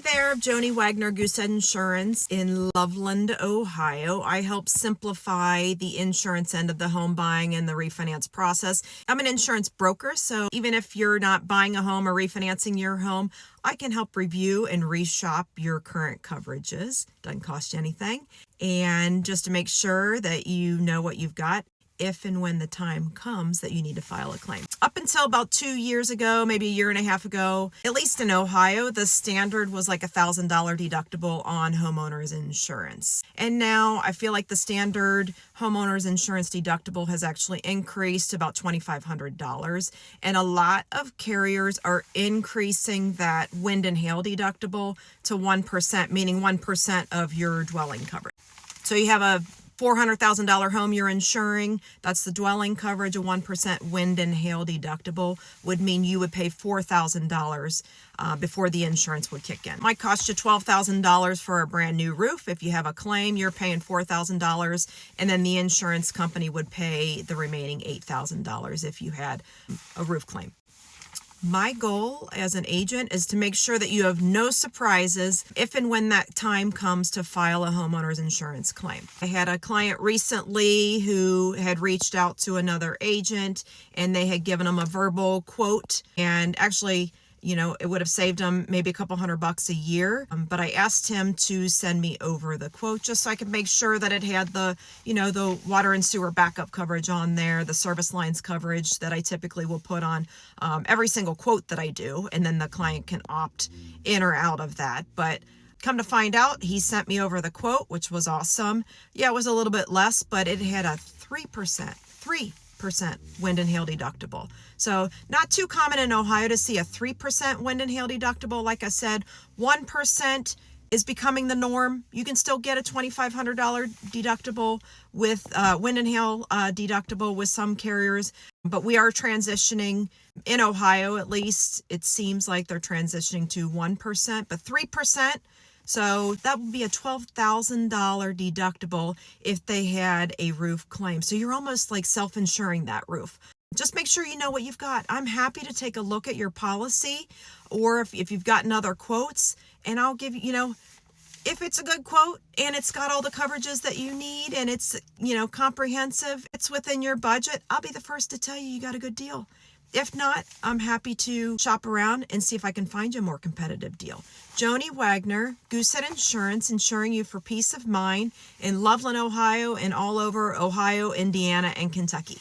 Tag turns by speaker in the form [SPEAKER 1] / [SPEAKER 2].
[SPEAKER 1] Hi there, Joni Wagner, Goosehead Insurance in Loveland, Ohio. I help simplify the insurance end of the home buying and the refinance process. I'm an insurance broker, so even if you're not buying a home or refinancing your home, I can help review and reshop your current coverages. Doesn't cost you anything. And just to make sure that you know what you've got if and when the time comes that you need to file a claim. Up until about 2 years ago, maybe a year and a half ago, at least in Ohio, the standard was like $1,000 deductible on homeowners insurance. And now I feel like the standard homeowners insurance deductible has actually increased to about $2,500. And a lot of carriers are increasing that wind and hail deductible to 1%, meaning 1% of your dwelling coverage. So you have a $400,000 home you're insuring, that's the dwelling coverage. A 1% wind and hail deductible would mean you would pay $4,000 before the insurance would kick in. Might cost you $12,000 for a brand new roof. If you have a claim, you're paying $4,000, and then the insurance company would pay the remaining $8,000 if you had a roof claim. My goal as an agent is to make sure that you have no surprises if and when that time comes to file a homeowner's insurance claim. I had a client recently who had reached out to another agent and they had given them a verbal quote, and actually, it would have saved him maybe a couple $100 a year. But I asked him to send me over the quote just so I could make sure that it had the water and sewer backup coverage on there, the service lines coverage that I typically will put on every single quote that I do. And then the client can opt in or out of that. But come to find out, he sent me over the quote, which was awesome. Yeah, it was a little bit less, but it had a 3% wind and hail deductible. So not too common in Ohio to see a 3% wind and hail deductible. Like I said, 1% is becoming the norm. You can still get a $2,500 deductible with wind and hail deductible with some carriers, but we are transitioning in Ohio, at least it seems like they're transitioning to 1%, but 3%. So that would be a $12,000 deductible if they had a roof claim. So you're almost like self-insuring that roof. Just make sure you know what you've got. I'm happy to take a look at your policy, or if you've gotten other quotes, and I'll give you, if it's a good quote and it's got all the coverages that you need and it's, comprehensive, it's within your budget, I'll be the first to tell you you got a good deal. If not, I'm happy to shop around and see if I can find you a more competitive deal. Joni Wagner, Goosehead Insurance, insuring you for peace of mind in Loveland, Ohio, and all over Ohio, Indiana, and Kentucky.